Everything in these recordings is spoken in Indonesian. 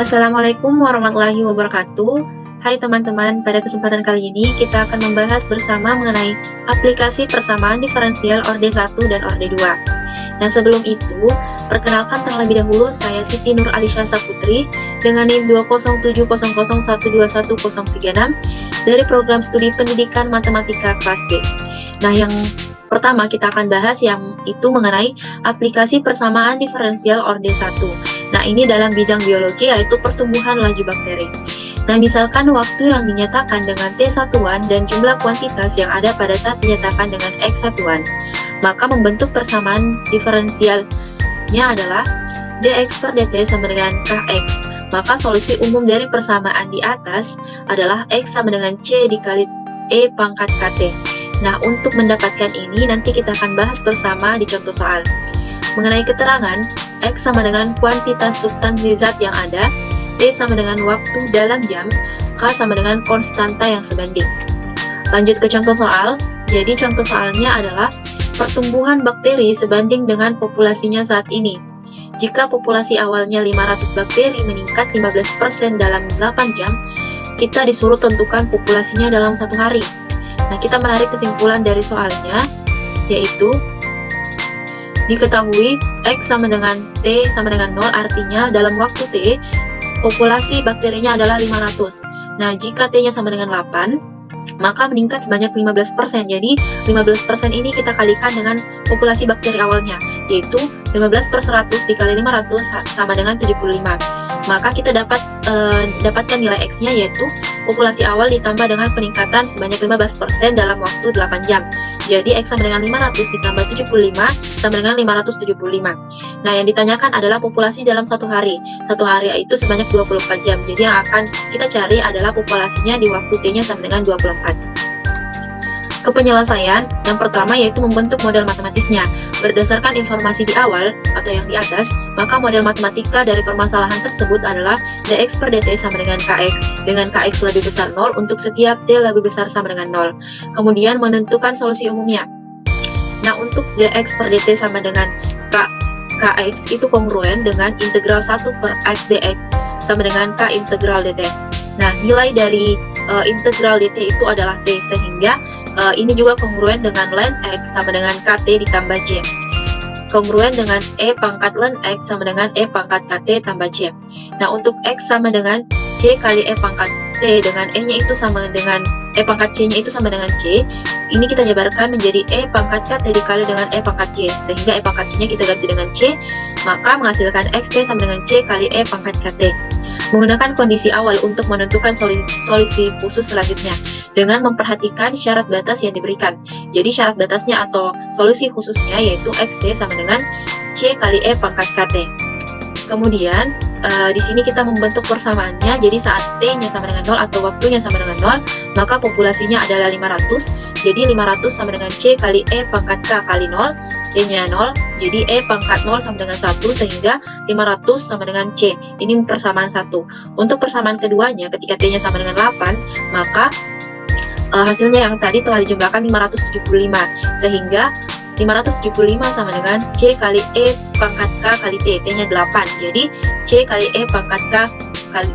Assalamualaikum warahmatullahi wabarakatuh. Hai teman-teman, pada kesempatan kali ini kita akan membahas bersama mengenai aplikasi persamaan diferensial orde 1 dan orde 2. Nah, sebelum itu, perkenalkan terlebih dahulu saya Siti Nur Alisha Saputri dengan NIM 20700121036 dari program studi pendidikan matematika kelas B. Nah, yang pertama kita akan bahas yang itu mengenai aplikasi persamaan diferensial orde 1. Nah, ini dalam bidang biologi yaitu pertumbuhan laju bakteri. Nah, misalkan waktu yang dinyatakan dengan T satuan dan jumlah kuantitas yang ada pada saat dinyatakan dengan X satuan, maka membentuk persamaan diferensialnya adalah dx per dt sama dengan kx. Maka solusi umum dari persamaan di atas adalah X sama dengan C dikali E pangkat KT. Nah, untuk mendapatkan ini nanti kita akan bahas bersama di contoh soal. Mengenai keterangan, X sama dengan kuantitas substansi zat yang ada, T sama dengan waktu dalam jam, K sama dengan konstanta yang sebanding. Lanjut ke contoh soal. Jadi contoh soalnya adalah pertumbuhan bakteri sebanding dengan populasinya saat ini. Jika populasi awalnya 500 bakteri meningkat 15% dalam 8 jam, kita disuruh tentukan populasinya dalam 1 hari. Nah, kita menarik kesimpulan dari soalnya, yaitu diketahui X sama dengan T sama dengan 0, artinya dalam waktu T, populasi bakterinya adalah 500. Nah, jika T-nya sama dengan 8, maka meningkat sebanyak 15%. Jadi, 15% ini kita kalikan dengan populasi bakteri awalnya, yaitu 15/100 dikali 500 sama dengan 75. Maka kita dapatkan nilai X-nya, yaitu populasi awal ditambah dengan peningkatan sebanyak 15% dalam waktu 8 jam. Jadi X sama dengan 500 ditambah 75 sama dengan 575. Nah, yang ditanyakan adalah populasi dalam 1 hari. 1 hari itu sebanyak 24 jam. Jadi yang akan kita cari adalah populasinya di waktu T-nya sama dengan 24. Kepenyelesaian yang pertama yaitu membentuk model matematisnya. Berdasarkan informasi di awal atau yang di atas, maka model matematika dari permasalahan tersebut adalah dx per dt sama dengan kx, dengan kx lebih besar 0 untuk setiap t lebih besar sama dengan 0. Kemudian menentukan solusi umumnya. Nah, untuk dx per dt sama dengan kx itu kongruen dengan integral 1 per x dx sama dengan k integral dt. Nah, nilai dari integral dt itu adalah t, sehingga ini juga kongruen dengan ln x sama dengan kt ditambah j. Kongruen dengan e pangkat ln x sama dengan e pangkat kt tambah j. Nah, untuk x sama dengan c kali e pangkat t dengan e-nya itu sama dengan e pangkat c-nya itu sama dengan c. Ini kita jabarkan menjadi e pangkat kt dikali dengan e pangkat c, sehingga e pangkat c-nya kita ganti dengan c, maka menghasilkan xt sama dengan c kali e pangkat kt. Menggunakan kondisi awal untuk menentukan solusi khusus selanjutnya dengan memperhatikan syarat batas yang diberikan. Jadi syarat batasnya atau solusi khususnya yaitu xt sama dengan c kali e pangkat kt. Kemudian di sini kita membentuk persamaannya. Jadi saat t-nya sama dengan 0 atau waktunya sama dengan 0, maka populasinya adalah 500. Jadi 500 sama dengan c kali e pangkat k kali 0, t-nya 0, jadi e pangkat 0 sama dengan 1, sehingga 500 sama dengan c. Ini persamaan 1. Untuk persamaan keduanya, ketika t-nya sama dengan 8, maka hasilnya yang tadi telah dijumlahkan 575, sehingga 575 sama dengan c kali e pangkat k kali t, t-nya 8. Jadi c kali e pangkat k kali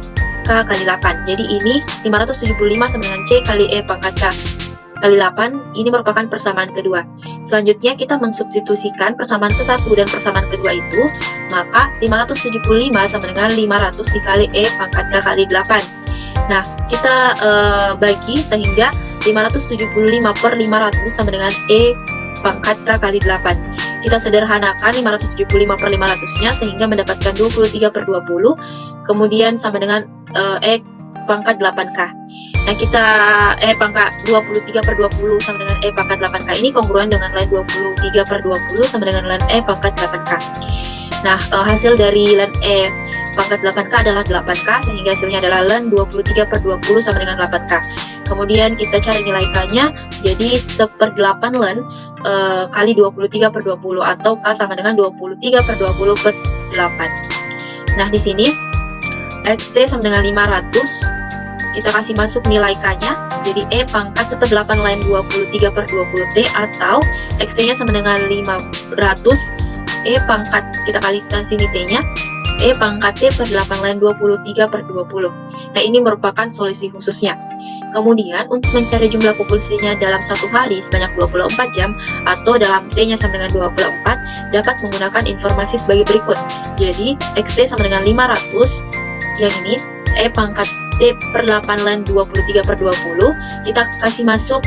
8. Jadi ini 575 sama dengan c kali e pangkat k kali 8. Ini merupakan persamaan kedua. Selanjutnya kita mensubstitusikan persamaan ke-1 dan persamaan kedua itu, maka 575 sama dengan 500 dikali e pangkat k kali 8. Nah, kita bagi sehingga 575 per 500 sama dengan e pangkat k kali 8. Kita sederhanakan 575 per 500-nya sehingga mendapatkan 23 per 20, kemudian sama dengan e pangkat 8k. Nah, kita pangkat 23 per 20 sama dengan e pangkat 8k ini kongruen dengan ln 23 per 20 sama dengan ln e pangkat 8k. Nah, hasil dari ln e pangkat 8k adalah 8k, sehingga hasilnya adalah ln 23 per 20 sama dengan 8k. Kemudian kita cari nilai k-nya, jadi 1/8 ln kali 23 per 20 atau k sama dengan 23 per 20 per 8. Nah, di sini xt sama dengan 500. Kita kasih masuk nilai k-nya, jadi e pangkat 1/8 ln 23 per 20t, atau xt-nya sama dengan 500 E pangkat, kita kalikan sini T-nya, E pangkat T per 8 lain 23 per 20. Nah, ini merupakan solusi khususnya. Kemudian, untuk mencari jumlah populasinya dalam satu hari sebanyak 24 jam atau dalam T-nya sama dengan 24, dapat menggunakan informasi sebagai berikut. Jadi, XT sama dengan 500, yang ini, E pangkat T per 8 lain 23 per 20, kita kasih masuk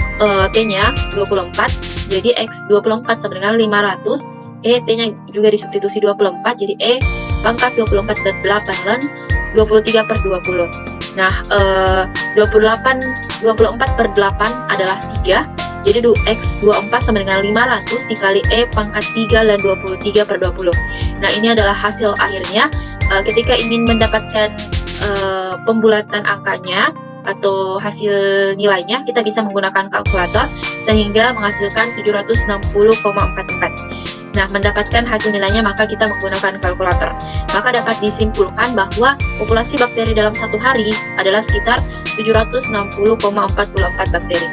T-nya 24, jadi X 24 sama dengan 500, T-nya juga disubstitusi 24, jadi E pangkat 24 per 8 lain 23 per 20. Nah, 24 per 8 adalah 3, jadi X 24 sama dengan 500 dikali E pangkat 3 lain 23 per 20. Nah, ini adalah hasil akhirnya. Ketika ingin mendapatkan pembulatan angkanya atau hasil nilainya, kita bisa menggunakan kalkulator sehingga menghasilkan 760,44. Nah, mendapatkan hasil nilainya maka kita menggunakan kalkulator. Maka dapat disimpulkan bahwa populasi bakteri dalam satu hari adalah sekitar 760,44 bakteri.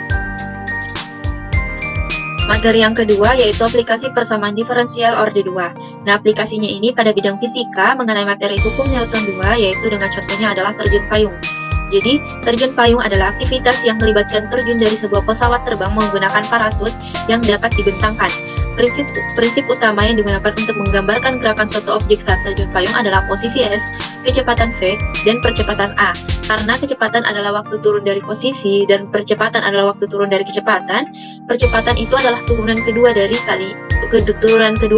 Materi yang kedua yaitu aplikasi persamaan diferensial orde 2. Nah, aplikasinya ini pada bidang fisika mengenai materi hukum Newton 2, yaitu dengan contohnya adalah terjun payung. Jadi, terjun payung adalah aktivitas yang melibatkan terjun dari sebuah pesawat terbang menggunakan parasut yang dapat dibentangkan. Prinsip utama yang digunakan untuk menggambarkan gerakan suatu objek saat terjun payung adalah posisi S, kecepatan V, dan percepatan A. Karena kecepatan adalah waktu turun dari posisi dan percepatan adalah waktu turun dari kecepatan, percepatan itu adalah turunan kedua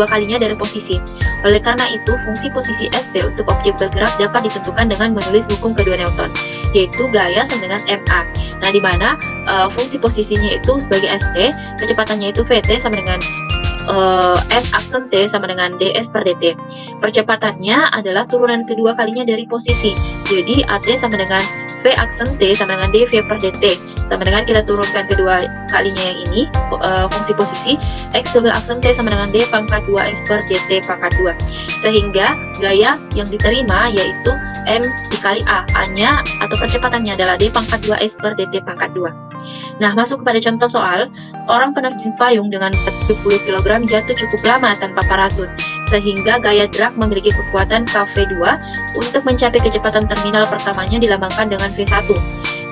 kalinya dari posisi. Oleh karena itu, fungsi posisi ST untuk objek bergerak dapat ditentukan dengan menulis hukum kedua Newton, yaitu gaya sama dengan MA. Nah, di mana fungsi posisinya itu sebagai ST, kecepatannya itu VT sama dengan S aksen T sama dengan ds per dt. Percepatannya adalah turunan kedua kalinya dari posisi. Jadi AT sama dengan V aksen T sama dengan dv per dt. Sama dengan kita turunkan kedua kalinya yang ini, fungsi posisi, X double aksen T sama dengan D pangkat 2S per dt pangkat 2. Sehingga gaya yang diterima yaitu M dikali A. A-nya atau percepatannya adalah D pangkat 2S per dt pangkat 2. Nah, masuk kepada contoh soal. Orang penerjun payung dengan 70 kg jatuh cukup lama tanpa parasut, sehingga gaya drag memiliki kekuatan KV2 untuk mencapai kecepatan terminal pertamanya dilambangkan dengan V1.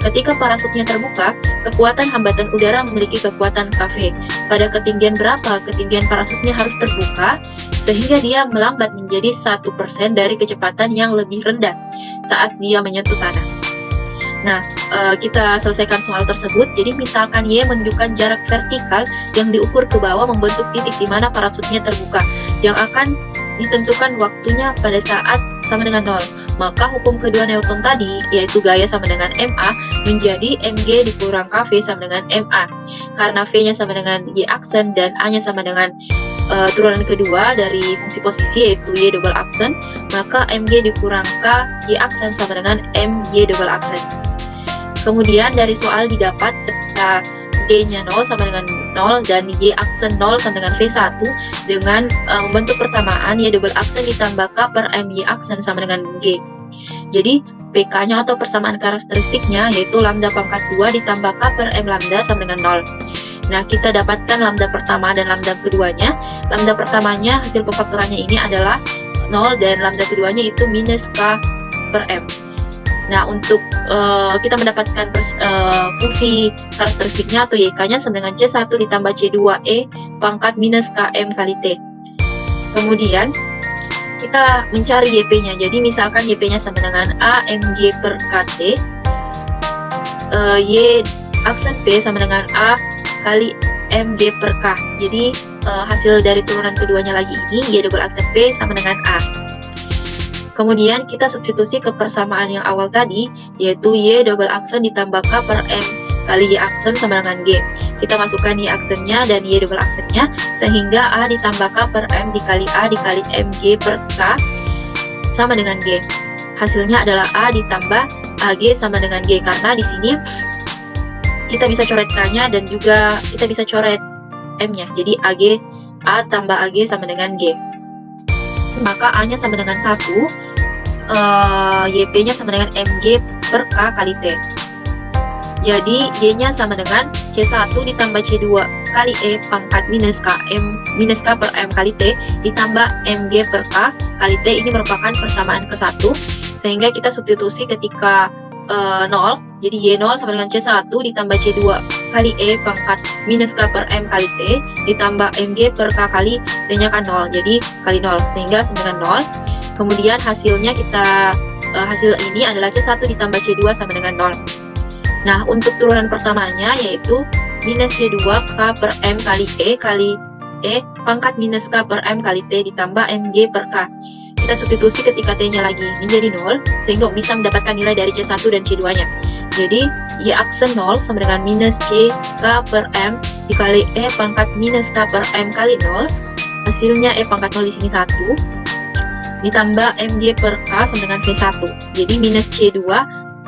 Ketika parasutnya terbuka, kekuatan hambatan udara memiliki kekuatan KV. Pada ketinggian berapa ketinggian parasutnya harus terbuka, sehingga dia melambat menjadi 1% dari kecepatan yang lebih rendah saat dia menyentuh tanah. Nah, kita selesaikan soal tersebut. Jadi misalkan Y menunjukkan jarak vertikal yang diukur ke bawah membentuk titik di mana parasutnya terbuka, yang akan ditentukan waktunya pada saat sama dengan 0. Maka hukum kedua Newton tadi, yaitu gaya sama dengan MA, menjadi MG dikurang KV sama dengan MA. Karena V-nya sama dengan Y aksen dan A-nya sama dengan turunan kedua dari fungsi posisi, yaitu Y double aksen, maka MG dikurang K Y aksen sama dengan MY double aksen. Kemudian dari soal didapat ketika Y-nya 0 sama dengan 0 dan Y aksen 0 sama dengan V1 dengan membentuk persamaan Y double aksen ditambah K per MY aksen sama dengan G. Jadi PK-nya atau persamaan karakteristiknya yaitu lambda pangkat 2 ditambah K per M lambda sama dengan 0. Nah, kita dapatkan lambda pertama dan lambda keduanya. Lambda pertamanya hasil pemfaktorannya ini adalah 0 dan lambda keduanya itu minus K per M. Nah, untuk kita mendapatkan fungsi karakteristiknya atau YK-nya sama dengan C1 ditambah C2E pangkat minus KM kali T. Kemudian, kita mencari YP-nya. Jadi, misalkan YP-nya sama dengan A MG per KT, Y aksen P sama dengan A kali MG per K. Jadi, hasil dari turunan keduanya lagi ini, Y double aksen P sama dengan A. Kemudian kita substitusi ke persamaan yang awal tadi, yaitu Y double aksen ditambah K per M kali Y aksen sama dengan G. Kita masukkan Y aksennya dan Y double aksennya, sehingga A ditambah K per M dikali A dikali MG per K sama dengan G. Hasilnya adalah A ditambah AG sama dengan G, karena di sini kita bisa coret K-nya dan juga kita bisa coret M-nya. Jadi AG, A tambah AG sama dengan G. Maka A-nya sama dengan 1, YP-nya sama dengan MG per K kali T. Jadi Y-nya sama dengan C1 ditambah C2K kali E pangkat minus K per M kali T ditambah MG per K kali T. Ini merupakan persamaan ke-1, sehingga kita substitusi ketika 0, jadi Y0 sama dengan C1 ditambah C2 kali E pangkat minus K per M kali T ditambah MG per K kali T-nya kan 0, jadi kali 0, sehingga sama dengan 0. Kemudian hasilnya hasil ini adalah C1 ditambah C2 sama dengan 0. Nah, untuk turunan pertamanya yaitu minus C2 K per M kali E pangkat minus K per M kali T ditambah MG per K. Kita substitusi ketika T-nya lagi menjadi 0, sehingga bisa mendapatkan nilai dari C1 dan C2-nya. Jadi, Y aksen 0 sama dengan minus C K per M dikali E pangkat minus K per M kali 0. Hasilnya E pangkat 0 di sini 1, ditambah MG per K sama dengan V1. Jadi, minus C2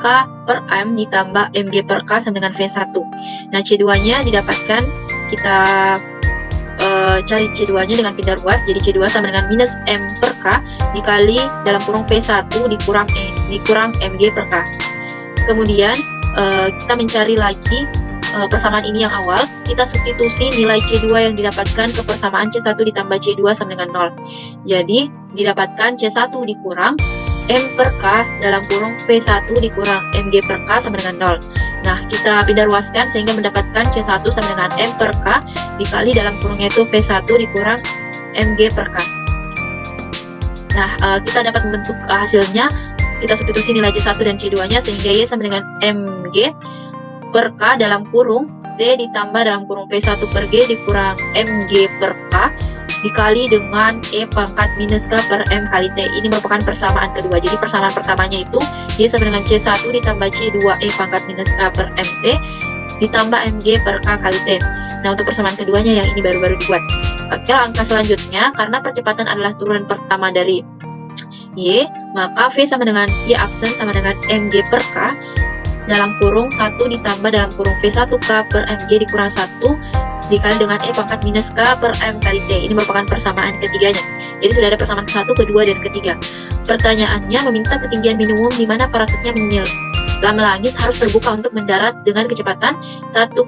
K per M ditambah MG per K sama dengan V1. Nah, C2-nya didapatkan, kita cari C2-nya dengan pindah ruas, jadi C2 sama dengan minus M per K dikali dalam kurung V1 dikurang MG per K. Kemudian kita mencari lagi persamaan ini yang awal, kita substitusi nilai C2 yang didapatkan ke persamaan C1 ditambah C2 sama dengan 0. Jadi didapatkan C1 dikurang M per K dalam kurung V1 dikurang MG per K sama dengan 0. Nah, kita pindah ruaskan sehingga mendapatkan C1 sama dengan M per K dikali dalam kurungnya itu V1 dikurang MG per K. Nah, kita dapat membentuk hasilnya, kita substitusi nilai C1 dan C2-nya sehingga Y sama dengan MG per K dalam kurung T ditambah dalam kurung V1 per G dikurang MG per K dikali dengan E pangkat minus K per M kali T. Ini merupakan persamaan kedua. Jadi persamaan pertamanya itu Y sama dengan C1 ditambah C2 E pangkat minus K per MT ditambah MG per K kali T. Nah, untuk persamaan keduanya yang ini baru-baru dibuat. Oke, langkah selanjutnya, karena percepatan adalah turunan pertama dari Y, maka V sama dengan Y aksen sama dengan MG per K dalam kurung 1 ditambah dalam kurung V1 K per MG dikurang 1 dikali dengan E pangkat minus K per M kali T. Ini merupakan persamaan ketiganya. Jadi sudah ada persamaan ke-1, kedua, dan ketiga. Pertanyaannya meminta ketinggian minimum di mana parasutnya menyelam langit harus terbuka untuk mendarat dengan kecepatan 1,01.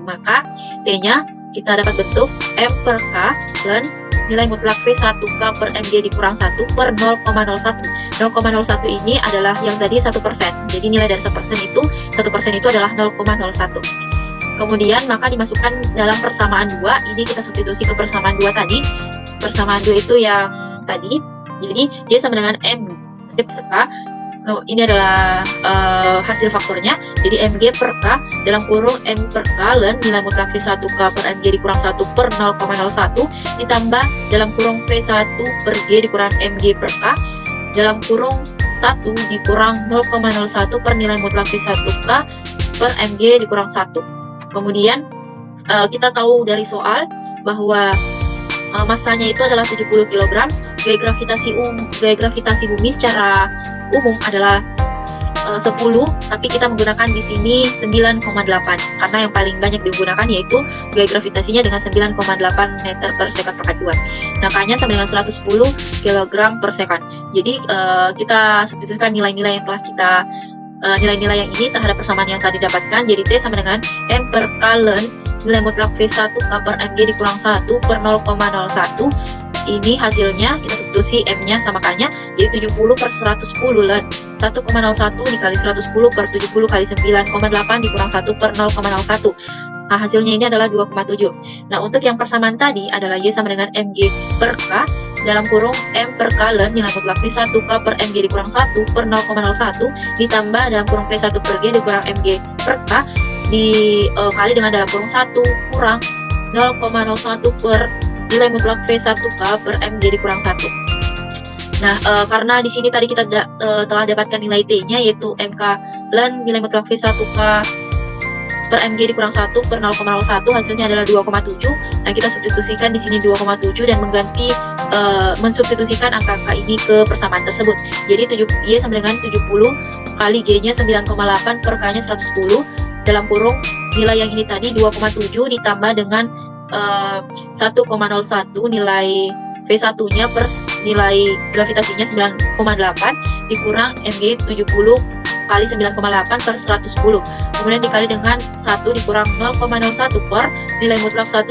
Maka T-nya kita dapat bentuk M per K dan nilai mutlak V1 K per MG dikurang 1 per 0,01. 0,01 ini adalah yang tadi 1%. Jadi nilai dari 1% itu adalah 0,01. Kemudian maka dimasukkan dalam persamaan 2, ini kita substitusi ke persamaan 2 tadi. Persamaan 2 itu yang tadi, jadi dia sama dengan M per K. Ini adalah hasil faktornya, jadi MG per K dalam kurung M per K ln nilai mutlak V1 K per MG dikurang 1 per 0,01 ditambah dalam kurung V1 per G dikurang MG per K dalam kurung 1 dikurang 0,01 per nilai mutlak V1 K per MG dikurang 1. Kemudian kita tahu dari soal bahwa masanya itu adalah 70 kg. Gaya gravitasi bumi secara umum adalah 10, tapi kita menggunakan di sini 9,8 karena yang paling banyak digunakan yaitu gaya gravitasinya dengan 9,8 meter per sekon pangkat 2. Makanya sama dengan 110 kg per sekon. Jadi kita substitusikan nilai-nilai yang telah kita nilai-nilai yang ini terhadap persamaan yang tadi dapatkan, jadi T sama dengan M per K ln nilai mutlak V1 K per MG dikurang 1 per 0,01. Ini hasilnya kita substitusi M-nya sama K-nya, jadi 70 per 110 ln 1,01 dikali 110 per 70 kali 9,8 dikurang 1 per 0,01. Nah, hasilnya ini adalah 2,7. Nah, untuk yang persamaan tadi adalah Y sama dengan MG per K dalam kurung M per K ln nilai mutlak V1 K per MG dikurang 1 per 0,01 ditambah dalam kurung V1 per G dikurang MG per K dikali dengan dalam kurung 1 kurang 0,01 per nilai mutlak V1 K per MG dikurang 1. Nah, karena di sini tadi kita telah dapatkan nilai T-nya yaitu MK ln nilai mutlak V1 K per MG dikurang 1 per 0,01, hasilnya adalah 2,7. Nah, kita substitusikan di sini 2,7 dan mengganti mensubstitusikan angka-angka ini ke persamaan tersebut. Jadi Y sama dengan 70 kali G-nya 9,8 per K-nya 110 dalam kurung nilai yang ini tadi 2,7 ditambah dengan 1,01 nilai V1-nya per nilai gravitasinya 9,8 dikurang MG 70 kali 9,8 per 110. Kemudian dikali dengan 1 dikurang 0,01 per nilai mutlak 1,01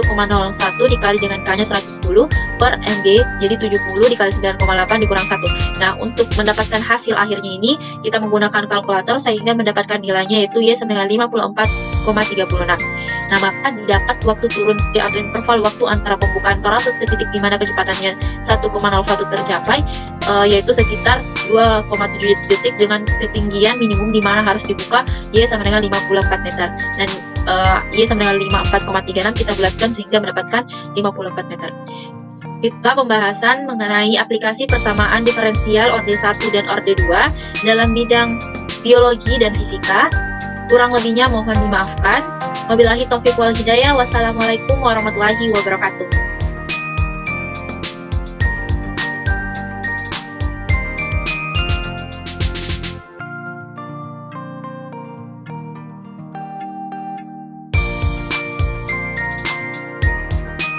dikali dengan K-nya 110 per MG, jadi 70 dikali 9,8 dikurang 1. Nah, untuk mendapatkan hasil akhirnya ini, kita menggunakan kalkulator sehingga mendapatkan nilainya yaitu Y sama dengan 54,36. Nah, maka didapat waktu turun atau interval waktu antara pembukaan parasut ke titik di mana kecepatannya 1,01 tercapai, yaitu sekitar 2,7 detik dengan ketinggian minimum di mana harus dibuka Y sama dengan 54 meter. Dan Y sama dengan 54,36 kita bulatkan sehingga mendapatkan 54 meter. Itulah pembahasan mengenai aplikasi persamaan diferensial orde 1 dan orde 2 dalam bidang biologi dan fisika. Kurang lebihnya mohon dimaafkan. Wabillahi taufiq wal hidayah. Wassalamualaikum warahmatullahi wabarakatuh.